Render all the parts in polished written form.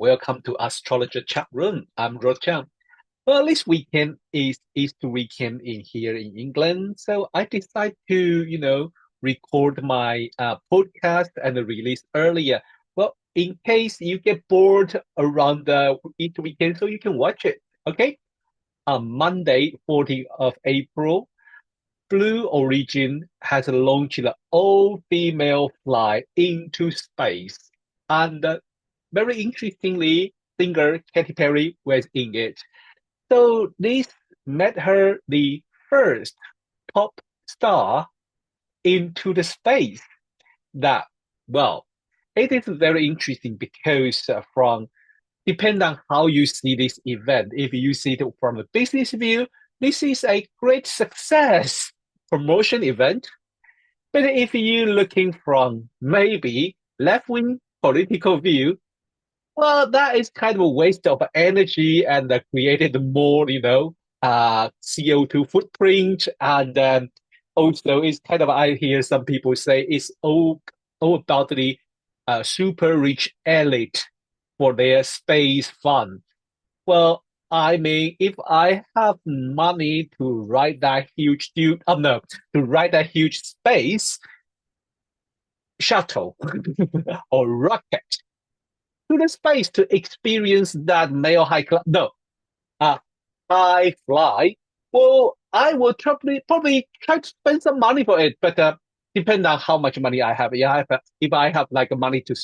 Welcome to Astrologer chat room. I'm Rochang. Well, this weekend is Easter weekend in here in England, so I decided to, record my podcast and release earlier. Well, in case you get bored around the Easter weekend, so you can watch it. Okay, on Monday, 14th of April, Blue Origin has launched the all-female flight into space, and very interestingly, singer Katy Perry was in it. So this made her the first pop star into the space. That, well, it is very interesting because from depend on how you see this event. If you see it from a business view, this is a great success promotion event. But if you're looking from maybe left-wing political view, well, that is kind of a waste of energy and created more, CO2 footprint. And also, it's kind of, I hear some people say it's all about the super rich elite for their space fund. Well, I mean, if I have money to ride that huge no, to ride that huge space shuttle or rocket to the space to experience that male high class, no, high fly. Well, I will probably try to spend some money for it, but depend on how much money I have. Yeah, if I have like money to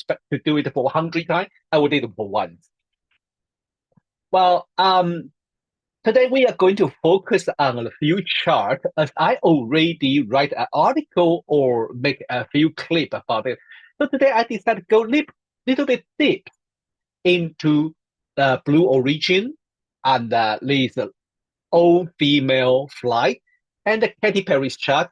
do it for 100 times, I will do it for once. Well, today we are going to focus on a few charts as I already write an article or make a few clip about it. So today I decided to go little bit deep into the Blue Origin and this all-female flight and the Katy Perry's chart.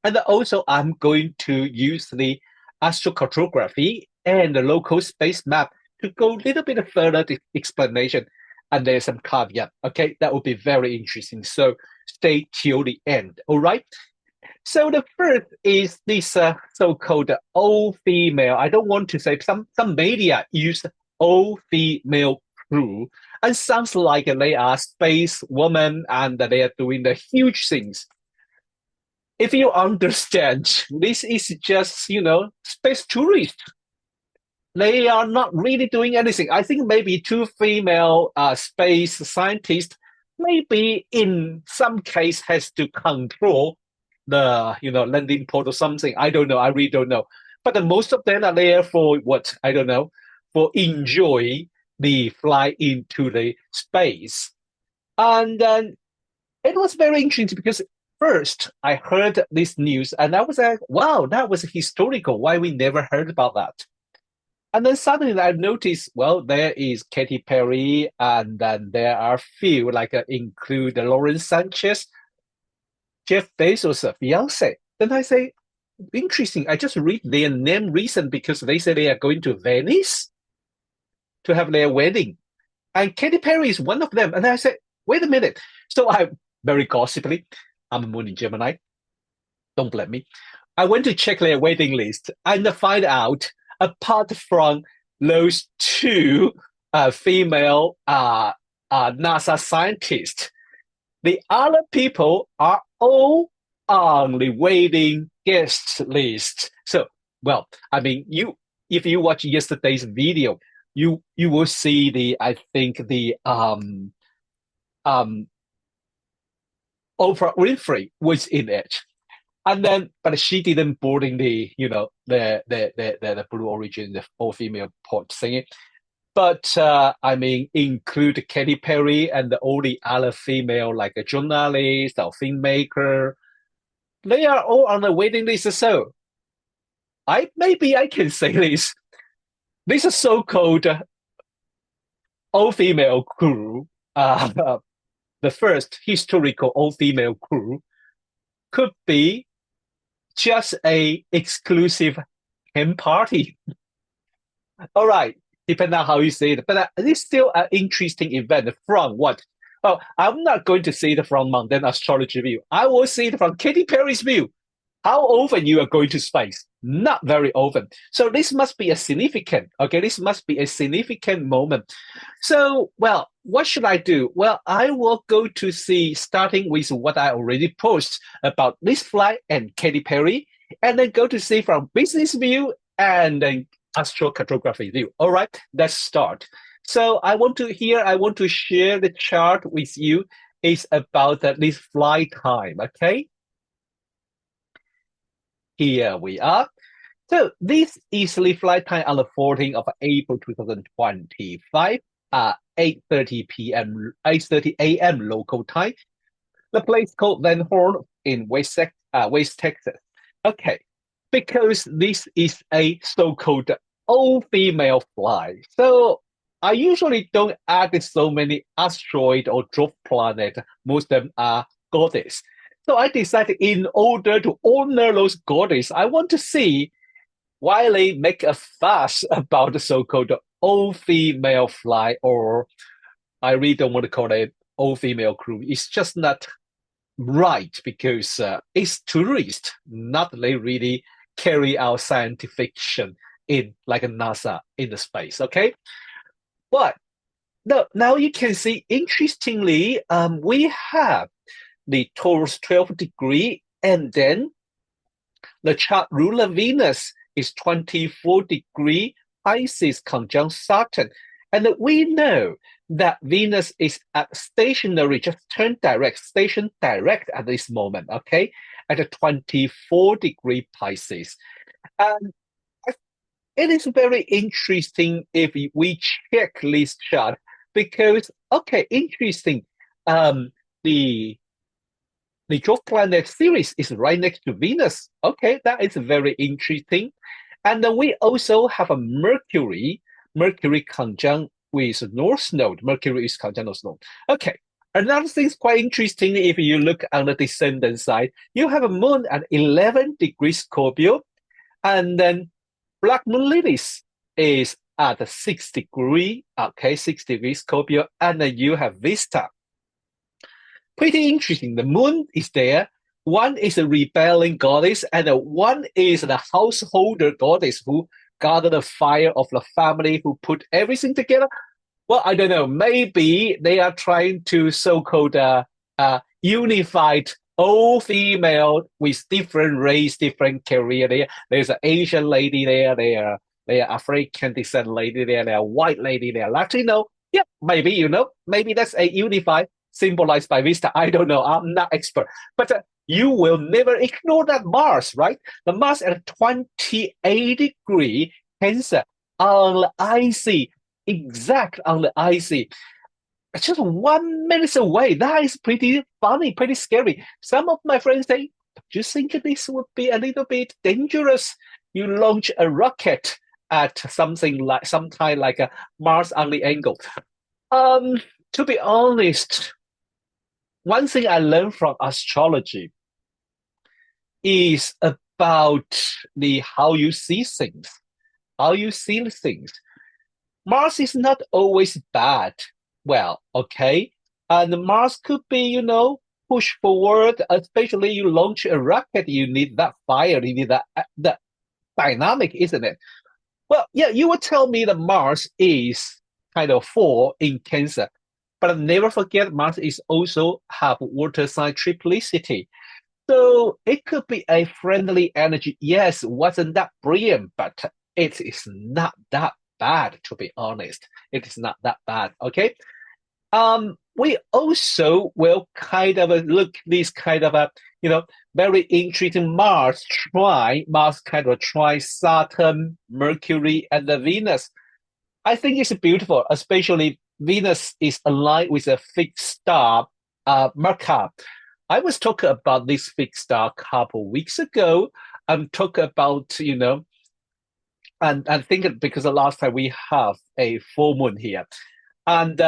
And also I'm going to use the astrocartography and the local space map to go a little bit further explanation. And there's some caveat. Okay, that will be very interesting. So stay till the end. All right. So the first is this so-called all-female. I don't want to say some media use all-female crew, and sounds like they are space women and they are doing the huge things. If you understand, this is just space tourists. They are not really doing anything. I think maybe two female space scientists, maybe in some case, has to control the landing port or something. I don't know. I really don't know. But most of them are there for what? I don't know. For enjoy the fly into the space. And then it was very interesting because first I heard this news and I was like, wow, that was historical. Why we never heard about that? And then suddenly I noticed, well, there is Katy Perry, and then there are few, like include Lawrence Sanchez, Jeff Bezos' fiance. Then I say, interesting. I just read their name recent because they say they are going to Venice to have their wedding. And Katy Perry is one of them. And I said, wait a minute. So I very gossipily, I'm a moon in Gemini. Don't blame me. I went to check their wedding list and find out apart from those two female NASA scientists, the other people are all on the wedding guest list. So, well, I mean, if you watch yesterday's video, you will see I think the Oprah Winfrey was in it. And then, but she didn't board in the Blue Origin, the all-female port thingy. But I mean, include Katy Perry and all the other female, like a journalist or filmmaker. They are all on the waiting list. So maybe I can say this. This is so-called all-female crew, the first historical all-female crew, could be just a exclusive hen party. All right, depending on how you see it. But it's still an interesting event from what? Well, I'm not going to see it from mundane astrology view. I will see it from Katy Perry's view. How often you are going to space? Not very often. So this must be a significant, okay, this must be a significant moment. So, well, what should I do? Well, I will go to see, starting with what I already posted about this flight and Katy Perry, and then go to see from business view and then astrocartography view. All right, let's start. So I want to share the chart with you. It's about this flight time, okay? Here we are. So this is the flight time on the 14th of April 2025 at 8:30 p.m. 8:30 a.m. local time. The place called Van Horn in West Texas. Okay, because this is a so-called all-female flight. So I usually don't add so many asteroid or dwarf planet. Most of them are goddess. So I decided in order to honor those goddess, I want to see why they make a fuss about the so-called all-female flight, or I really don't want to call it all-female crew. It's just not right because it's tourists, not they really carry out scientific fiction in like a NASA in the space. Okay, but now you can see interestingly, we have the Taurus 12 degree, and then the chart ruler Venus is 24-degree Pisces conjunct Saturn. And we know that Venus is at stationary, just turn direct, station direct at this moment, okay, at a 24-degree Pisces. And it is very interesting if we check this chart because, okay, interesting. The dwarf planet Ceres is right next to Venus. Okay, that is very interesting. And then we also have a Mercury conjunct with North Node. Mercury is conjunct North Node. Okay, another thing is quite interesting. If you look on the descendant side, you have a moon at 11 degrees Scorpio, and then Black Moon Lilith is at 6 degree, okay, 6 degrees Scorpio, and then you have Vesta. Pretty interesting. The moon is there. One is a rebelling goddess, and one is the householder goddess who gathered the fire of the family, who put everything together. Well, I don't know. Maybe they are trying to so-called unified all female with different race, different career. There's an Asian lady there. There are African descent lady there. There are white lady there. Latino. Yeah, maybe maybe that's a unified symbolized by Vista. I don't know. I'm not expert, but you will never ignore that Mars, right? The Mars at 28-degree Cancer on the IC, exact on the IC. It's just 1 minute away. That is pretty funny, pretty scary. Some of my friends say, "Do you think this would be a little bit dangerous? You launch a rocket at sometime like a Mars on the angle." To be honest, one thing I learned from astrology is about how you see things, how you see things. Mars is not always bad. Well, okay, and Mars could be, push forward. Especially you launch a rocket, you need that fire, you need that dynamic, isn't it? Well, yeah, you would tell me that Mars is kind of 4 in Cancer, but never forget Mars is also have water sign triplicity. So it could be a friendly energy. Yes, wasn't that brilliant, but it is not that bad, to be honest. It is not that bad. Okay. We also will kind of look this kind of very interesting Mars kind of try Saturn, Mercury, and the Venus. I think it's beautiful, especially Venus is aligned with a fixed star, Mercury. I was talking about this fixed star a couple of weeks ago. I'm talking about, and I think because the last time we have a full moon here. And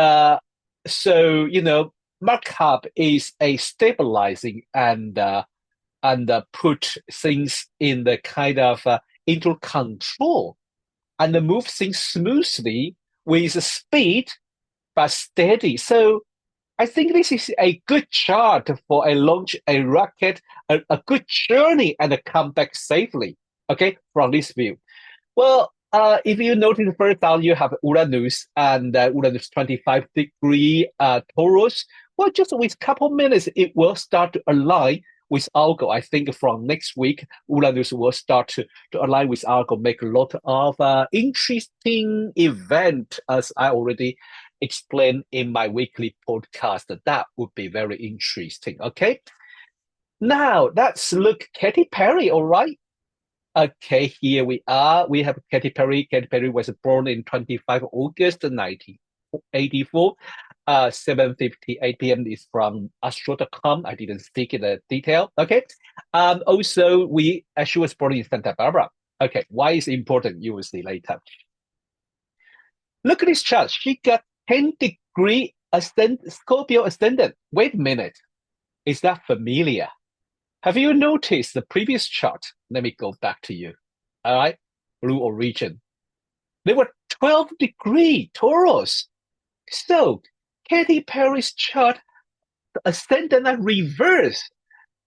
so, Mercury is a stabilizing and put things in the kind of into control and move things smoothly with speed but steady. So I think this is a good chart for a launch a rocket, a good journey, and a come back safely. Okay, from this view. Well, if you notice first down, you have Uranus and Uranus 25-degree Taurus. Well, just with a couple minutes, it will start to align with Argo. I think from next week, Uranus will start to align with Argo, make a lot of interesting event, as I already explained in my weekly podcast. That would be very interesting. Okay. Now let's look Katy Perry, all right? Okay, here we are. We have Katy Perry. Katy Perry was born in 25 August 1984. 7:58 p.m. is from Astro.com. I didn't speak in the detail. Okay. Also, she was born in Santa Barbara. Okay, why is it important? You will see later. Look at this chart. She got 10-degree Scorpio ascendant. Wait a minute. Is that familiar? Have you noticed the previous chart? Let me go back to you. All right, blue origin. They were 12-degree Taurus. So Katy Perry's chart ascendant and reverse.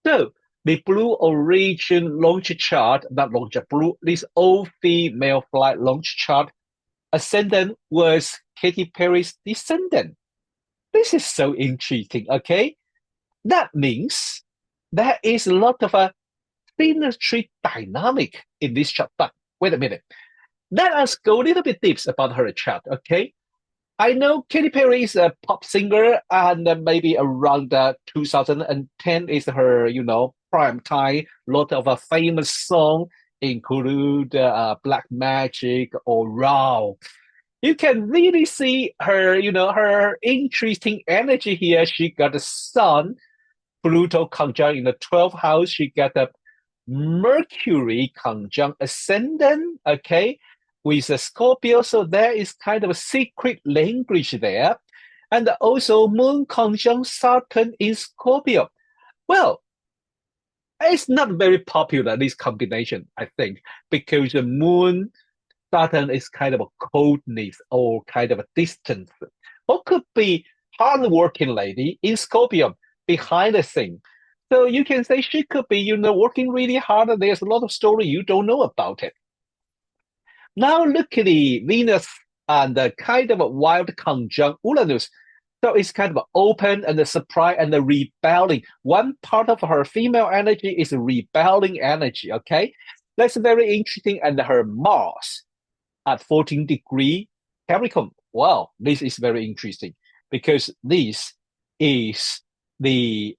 So the blue origin launch chart, not launch, blue, this all female flight launch chart, ascendant was Katy Perry's descendant. This is so interesting, okay? That means there is a lot of a synastry dynamic in this chart. But wait a minute. Let us go a little bit deep about her chart, okay? I know Katy Perry is a pop singer, and maybe around 2010 is her, prime time. A lot of a famous song include Black Magic or Raw. You can really see her, her interesting energy here. She got the sun, Pluto conjunct in the 12th house. She got the Mercury conjunct ascendant, okay, with a Scorpio. So there is kind of a secret language there. And also Moon conjunct Saturn in Scorpio. Well, it's not very popular, this combination, I think, because the Moon Saturn is kind of a coldness or kind of a distance. Or could be hardworking lady in Scorpio behind the scene. So you can say she could be, working really hard. There's a lot of story you don't know about it. Now look at the Venus and the kind of a wild conjunct Uranus. So it's kind of open and the surprise and the rebelling. One part of her female energy is rebelling energy, okay? That's very interesting. And her Mars at 14-degree Capricorn. Wow, this is very interesting because this is the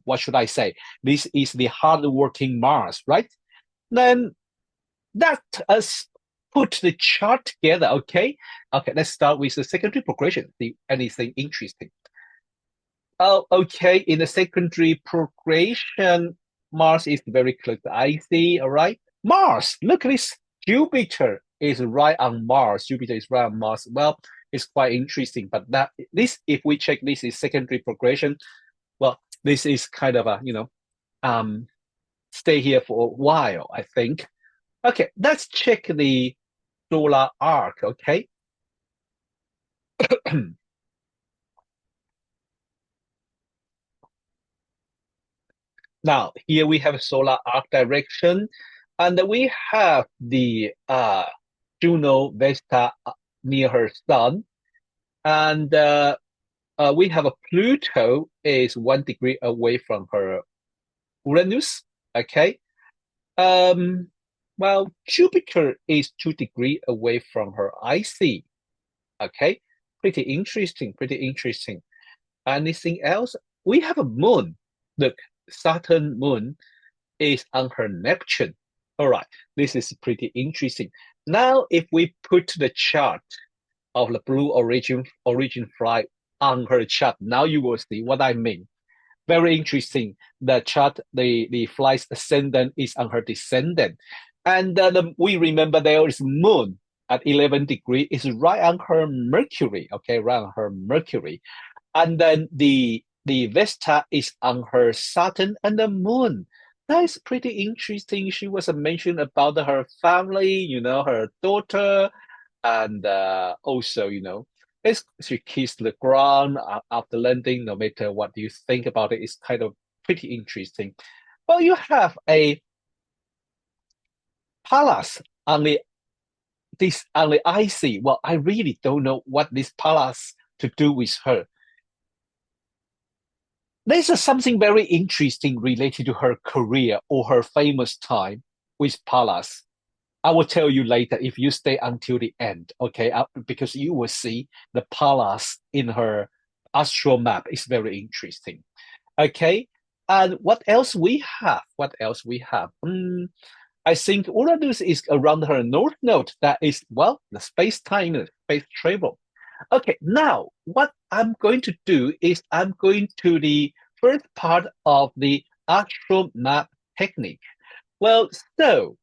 what should I say? This is the hardworking Mars, right? Then let us put the chart together, okay? Okay, let's start with the secondary progression. See anything interesting? Oh, okay. In the secondary progression, Mars is very close to IC, all right? Mars, look at this. Jupiter is right on Mars. Jupiter is right on Mars. Well, it's quite interesting, but if we check this is secondary progression, well, this is kind of a, stay here for a while, I think. Okay, let's check the solar arc, okay? Now, here we have solar arc direction, and we have the Juno Vesta near her sun, and we have a Pluto is 1 degree away from her Uranus, okay? Well, Jupiter is 2 degree away from her IC, okay? Pretty interesting, pretty interesting. Anything else? We have a moon. Look, Saturn moon is on her Neptune. All right, this is pretty interesting. Now, if we put the chart of the blue origin flight on her chart, now you will see what I mean. Very interesting. The chart, the flight's ascendant is on her descendant. And we remember there is moon at 11 degree is right on her Mercury, okay, right on her Mercury. And then the Vesta is on her Saturn and the moon. That is pretty interesting. She was mentioned about her family, her daughter, and also, she kissed the ground after landing. No matter what you think about it, it's kind of pretty interesting. Well, you have a palace on the IC. Well, I really don't know what this palace to do with her. There's something very interesting related to her career or her famous time with Pallas. I will tell you later if you stay until the end, okay? Because you will see the Pallas in her astral map is very interesting, okay? And what else we have? What else we have? I think Uranus is around her north node. That is, well, the space-time, space travel. Okay, now what I'm going to do is I'm going to the first part of the astral map technique. Well, so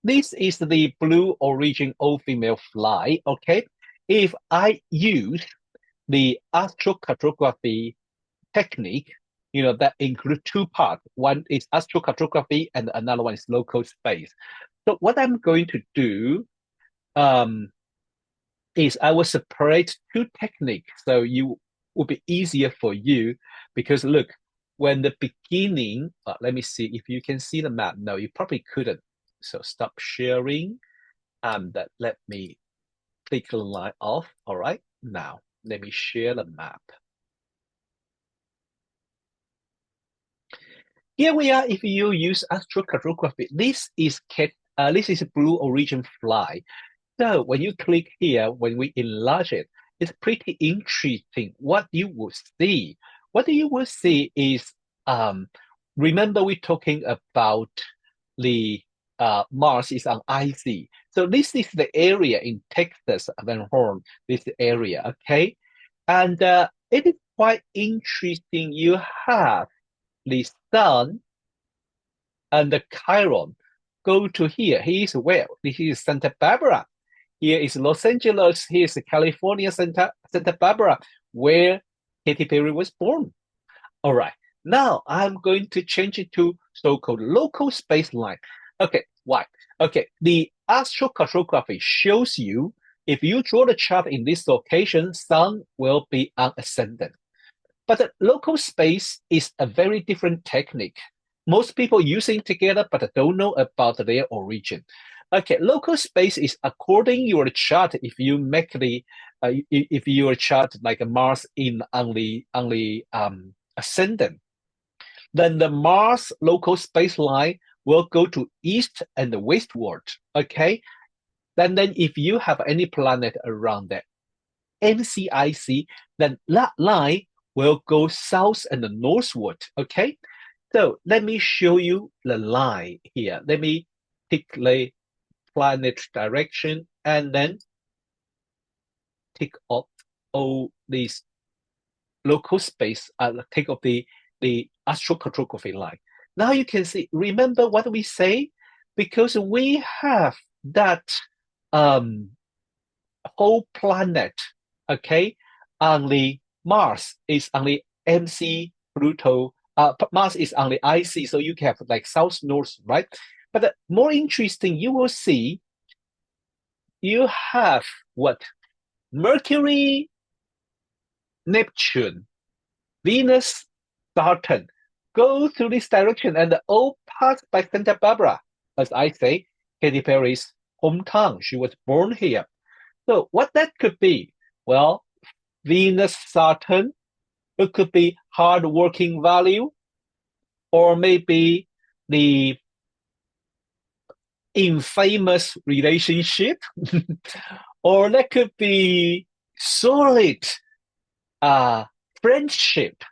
this is the blue origin all-female fly, okay? If I use the astrocartography technique, that includes two parts. One is astrocartography and another one is local space. So what I'm going to do is I will separate two techniques so you will be easier for you because look, when the beginning, let me see if you can see the map. No, you probably couldn't. So stop sharing and let me click the line off. All right, now let me share the map. Here we are. If you use astrocartography, this is blue origin fly. So when you click here, when we enlarge it, it's pretty interesting. What you will see, is, remember we're talking about the Mars is on IC. So this is the area in Texas, Van Horn, this area, okay? And it is quite interesting. You have the Sun and the Chiron go to here. He is where? This is Santa Barbara. Here is Los Angeles. Here is California, Santa Barbara, where Katy Perry was born. All right. Now I'm going to change it to so-called local space line. Okay, why? Okay, the astrocartography shows you if you draw the chart in this location, Sun will be on ascendant. But the local space is a very different technique. Most people using together, but don't know about their origin. Okay, local space is according your chart. If you make if your chart like a Mars on the ascendant, then the Mars local space line will go to east and westward. Okay, then if you have any planet around that MCIC, then that line will go south and northward. Okay, so let me show you the line here. Let me pick the planet direction and then take off all these local space, take off the astrocartography line. Now you can see, remember what we say? Because we have that whole planet, okay, on the Mars is on the MC Pluto, Mars is on the IC, so you can have like south north, right? But more interesting, you will see you have what? Mercury, Neptune, Venus, Saturn go through this direction and all passed by Santa Barbara. As I say, Katy Perry's hometown. She was born here. So what that could be? Well, Venus, Saturn, it could be hard working value, or maybe the infamous relationship, or that could be solid friendship.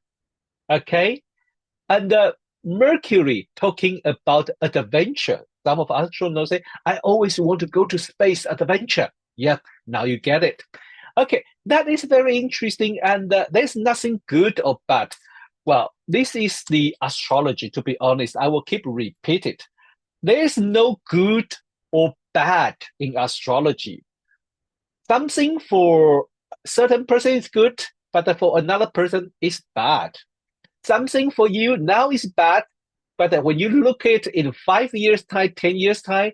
Okay, and Mercury talking about adventure. Some of astronauts say, I always want to go to space adventure. Yep, now you get it. Okay, that is very interesting, and there's nothing good or bad. Well, this is the astrology, to be honest. I will keep repeat it. There's no good or bad in astrology. Something for certain person is good, but for another person is bad. Something for you now is bad, but when you look at it in 5 years' time, 10 years' time,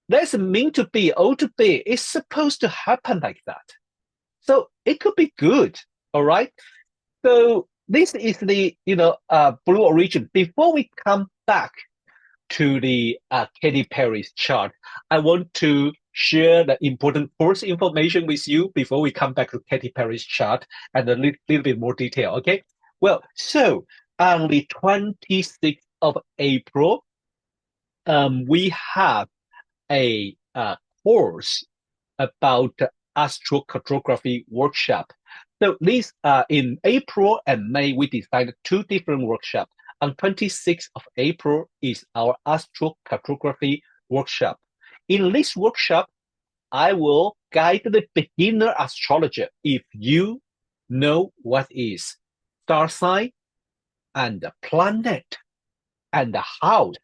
that's meant to be, ought to be. It's supposed to happen like that. So it could be good. All right. So this is the blue origin. Before we come back to the Katy Perry's chart, I want to share the important first information with you before we come back to Katy Perry's chart and a little bit more detail. Okay. Well, so on the 26th of April, we have a course about astrocartography workshop. So this in April and May, we decided two different workshops. On 26th of April is our astrocartography workshop. In this workshop, I will guide the beginner astrologer if you know what is star sign and the planet and the house.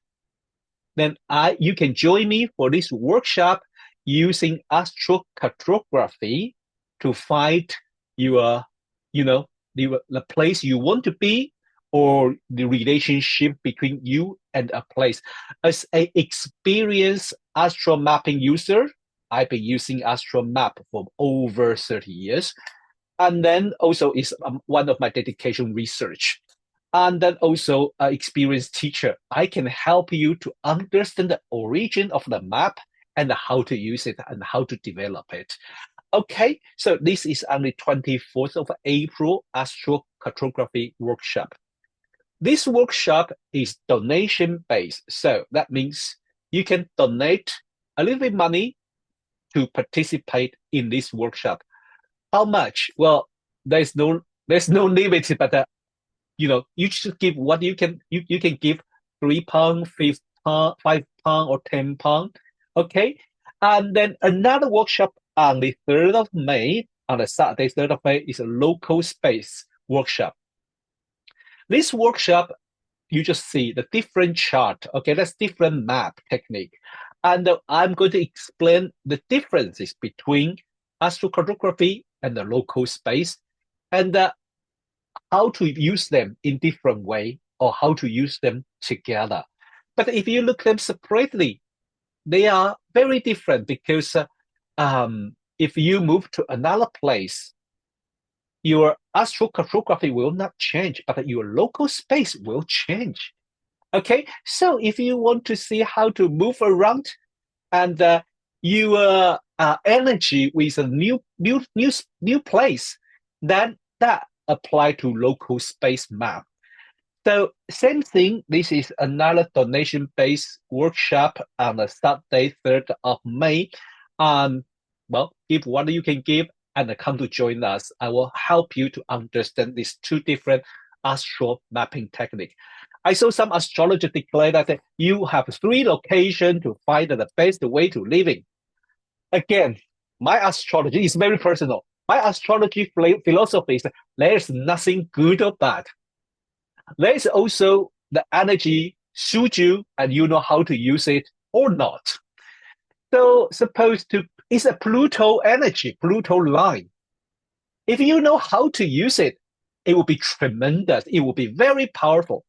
Then you can join me for this workshop using astrocartography to find your, the place you want to be or the relationship between you and a place. As an experienced astro mapping user, I've been using astro map for over 30 years. And then also is one of my dedication research. And then also an experienced teacher. I can help you to understand the origin of the map and how to use it and how to develop it. Okay, so this is on the 24th of April Astrocartography workshop. This workshop is donation-based. So that means you can donate a little bit money to participate in this workshop. How much? Well, there's no limit, but you should give what you can. You can give £3, £5, £5, or £10. Okay, and then another workshop on the 3rd of May. On the Saturday, 3rd of May, is a local space workshop. This workshop, you just see the different chart. Okay, that's different map technique, and I'm going to explain the differences between astrocartography and the local space, and how to use them in different way or how to use them together. But if you look at them separately, they are very different because if you move to another place, your astrocartography will not change, but your local space will change. Okay, so if you want to see how to move around and your energy with a new place, then that apply to local space map. So same thing, this is another donation-based workshop on the Saturday, 3rd of May. Well, give what you can give and come to join us. I will help you to understand these two different astro mapping technique. I saw some astrologer declare that you have 3 locations to find the best way to living. Again, my astrology is very personal. My astrology philosophy is there's nothing good or bad. There's also the energy suit you and you know how to use it or not. So it's a Pluto energy, Pluto line. If you know how to use it, it will be tremendous. It will be very powerful.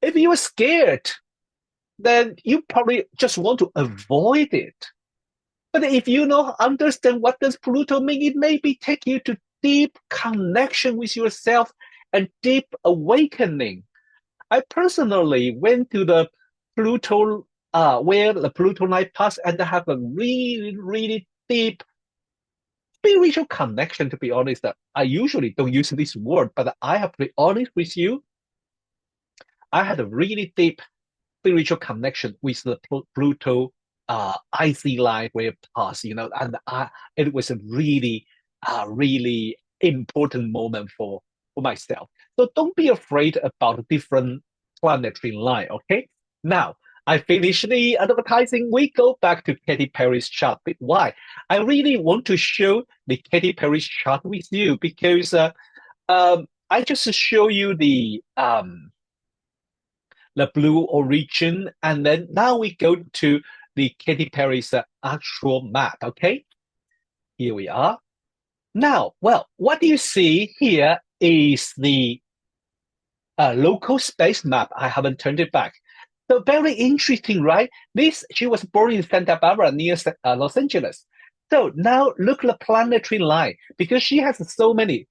If you are scared, then you probably just want to avoid it. But if you understand what does Pluto mean, it maybe take you to deep connection with yourself and deep awakening. I personally went to the Pluto, where the Pluto line passed, and I have a really, really deep spiritual connection, to be honest. I usually don't use this word, but I have to be honest with you. I had a really deep spiritual connection with the Pluto IC line where it passed, and it was a really, really important moment for myself. So don't be afraid about different planetary line, okay? Now, I finished the advertising. We go back to Katy Perry's chart. Why? I really want to show the Katy Perry's chart with you because I just show you the blue origin, and then now we go to the Katy Perry's actual map. Okay, here we are. Now, well, what you see here is the local space map. I haven't turned it back. So very interesting, right? She was born in Santa Barbara near Los Angeles. So now look at the planetary line because she has so many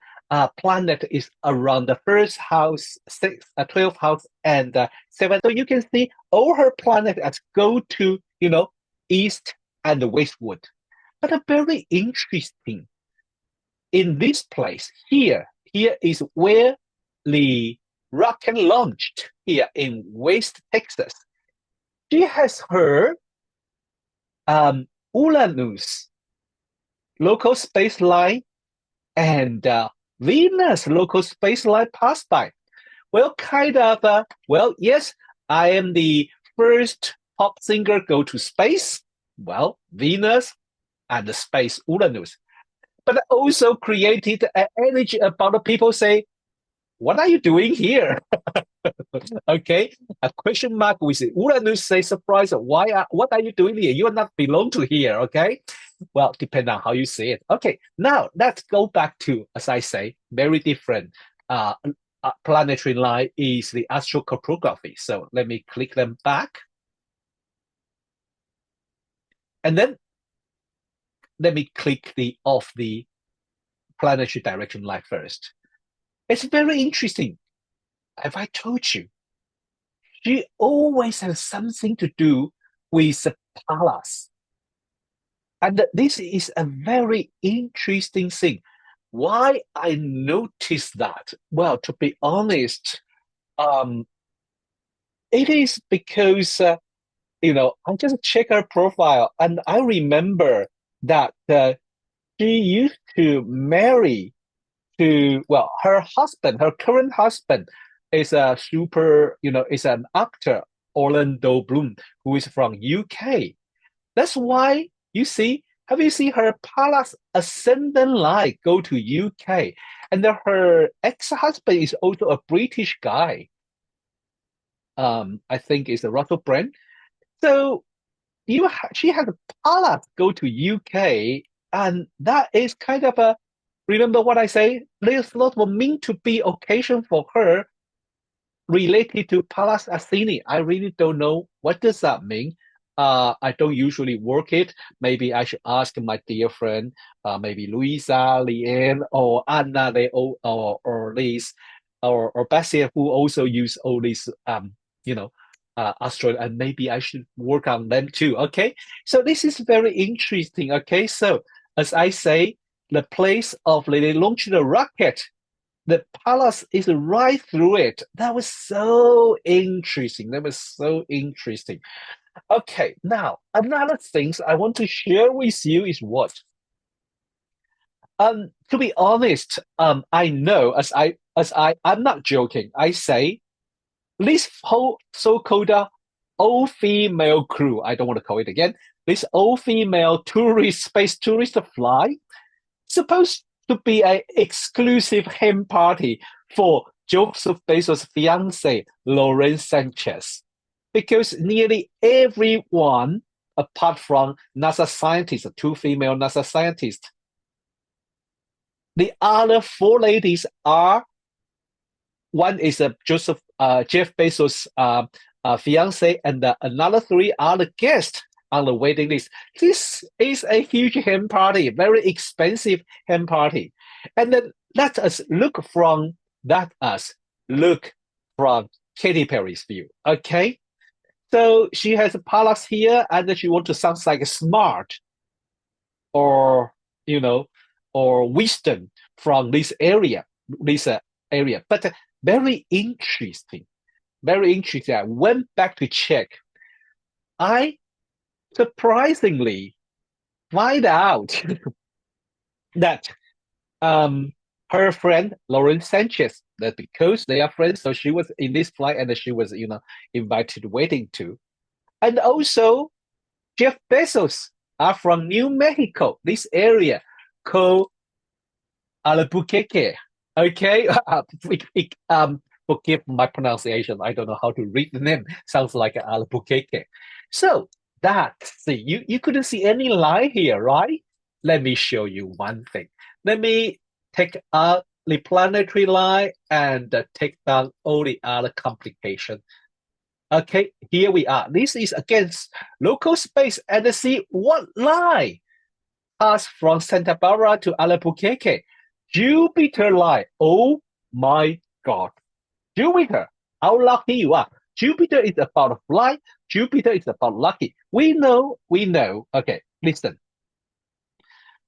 planet is around the first house, 12th house, and 7th. So you can see all her planets as go to, east and westward. But a very interesting in this place here is where the rocket launched here in West Texas. She has her Uranus local space line and Venus local space line pass by. Well, yes, I am the first pop singer go to space. Well, Venus and the space Uranus. But also created an energy about the people say, what are you doing here? Okay, a question mark with Uranus say surprise. What are you doing here? You are not belong to here. Okay, well, depend on how you see it. Okay, now let's go back to, as I say, very different. Planetary line is the astrocartography. So let me click them back, and then let me click the planetary direction line first. It's very interesting. Have I told you? She always has something to do with the palace. And this is a very interesting thing. Why I noticed that? Well, to be honest, it is because, I just check her profile and I remember that she used to marry her husband, her current husband is a is an actor, Orlando Bloom, who is from UK. That's why have you seen her palace ascendant line go to UK? And then her ex-husband is also a British guy. I think is a Russell Brand. So she has a palace go to UK, and that is kind of a remember what I say? There's a lot of meant to be occasion for her related to Pallas Athene. I really don't know what does that mean. I don't usually work it. Maybe I should ask my dear friend, maybe Louisa, Leanne, or Anna, or Liz, or Bessie, who also use all these, astro, and maybe I should work on them too. Okay, so this is very interesting. Okay, so as I say, the place of the launch the rocket, the palace is right through it. That was so interesting. Okay, now another things I want to share with you is what. To be honest, I know I'm not joking. I say this whole so-called all-female crew. I don't want to call it again. This all-female space tourist fly supposed to be an exclusive hen party for Joseph Bezos' fiancée, Lauren Sanchez, because nearly everyone, apart from NASA scientists, two female NASA scientists, the other four ladies are one is Jeff Bezos' fiancée, and another three are the guests on the waiting list. This is a huge hen party, very expensive hen party. And then let us look from Katy Perry's view. Okay. So she has a palace here, and then she wants to sound like smart or or wisdom from this area. But very interesting. Very interesting. I went back to check. I surprisingly find out that her friend Lauren Sanchez, that because they are friends, so she was in this flight and she was invited waiting to, and also Jeff Bezos are from New Mexico, this area called Albuquerque. Okay, forgive my pronunciation. I don't know how to read the name. Sounds like Albuquerque. So you couldn't see any line here, right? Let me show you one thing. Let me take out the planetary line and take down all the other complication. Okay, here we are. This is against local space and see what line. pass from Santa Barbara to Albuquerque. Jupiter line. Oh my God. Jupiter, how lucky you are. Jupiter is about flight. Jupiter is about lucky. We know. Okay, listen.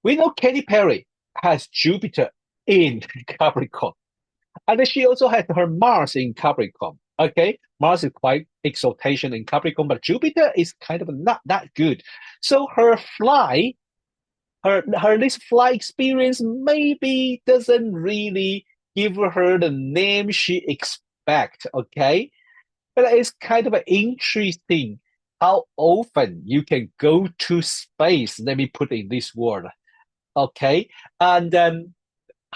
We know Katy Perry has Jupiter in Capricorn. And she also has her Mars in Capricorn. Okay, Mars is quite exaltation in Capricorn, but Jupiter is kind of not that good. So her this flight experience maybe doesn't really give her the name she expect. Okay, but it's kind of interesting how often you can go to space. Let me put in this word. Okay, and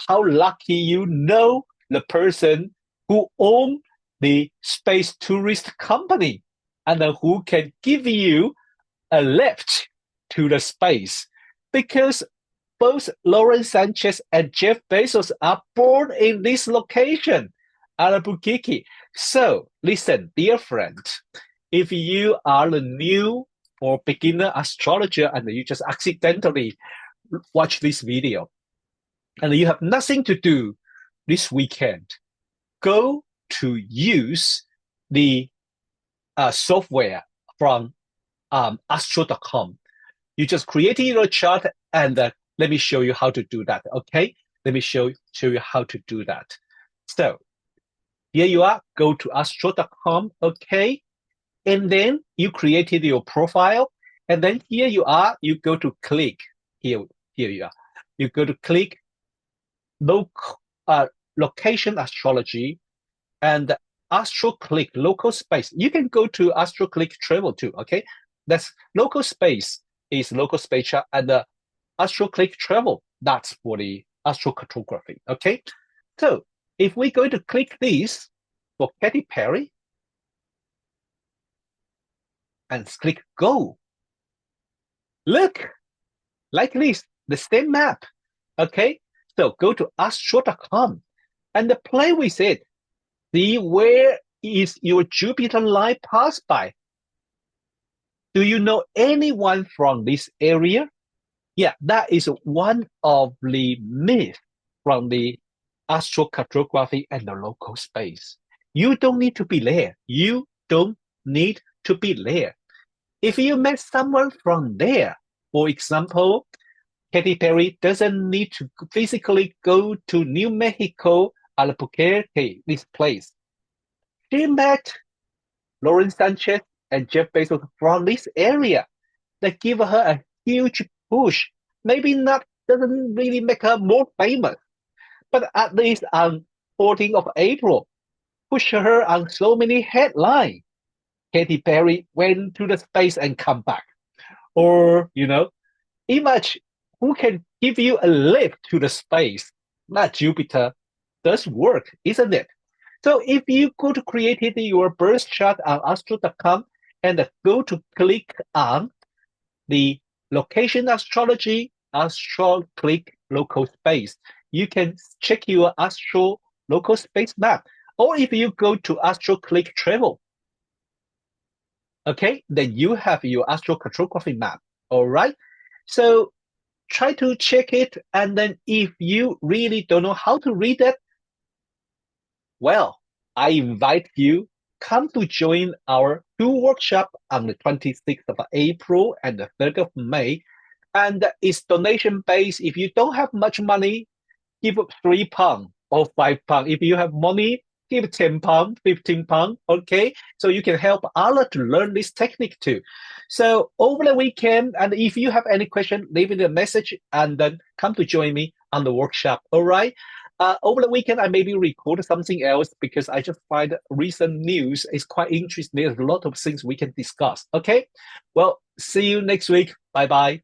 how lucky you know the person who own the space tourist company and who can give you a lift to the space, because both Lauren Sanchez and Jeff Bezos are born in this location, Albuquerque. So listen, dear friend, if you are a new or beginner astrologer and you just accidentally watch this video and you have nothing to do this weekend, go to use the software from astro.com. You just create your chart and let me show you how to do that. Okay, let me show you how to do that. So here you are. Go to astro.com. Okay, and then you created your profile, and then here you are. You go to click here. Here you are. You go to click location astrology and Astroclick local space. You can go to Astroclick travel too. Okay, that's local space is local space chart, and the Astroclick travel, that's for the astrocartography. Okay, so if we go to click this for Katy Perry and click go, look like this, the same map. Okay, so go to astro.com and play with it. See where is your Jupiter line pass by. Do you know anyone from this area? Yeah, that is one of the myths from the astrocartography and the local space. You don't need to be there. You don't need to be there. If you met someone from there, for example, Katy Perry doesn't need to physically go to New Mexico, Albuquerque, this place. She met Lauren Sanchez and Jeff Bezos from this area. That give her a huge push. Maybe not doesn't really make her more famous, but at least on 14th of April, push her on so many headlines. Katy Perry went to the space and come back. Or, imagine who can give you a lift to the space. That Jupiter does work, isn't it? So if you go to create your birth chart on astro.com and go to click on the location astrology, Astroclick local space, you can check your astro local space map. Or if you go to Astroclick travel, okay, then you have your astrocartography map. All right. So try to check it. And then if you really don't know how to read it, well, I invite you come to join our 2 workshop on the 26th of April and the 3rd of May. And it's donation based. If you don't have much money, give £3 or £5. If you have money, give £10, £15. Okay, so you can help others to learn this technique too. So over the weekend, and if you have any question, leave it a message and then come to join me on the workshop. All right. Over the weekend, I maybe record something else because I just find recent news is quite interesting. There's a lot of things we can discuss. Okay. Well, see you next week. Bye bye.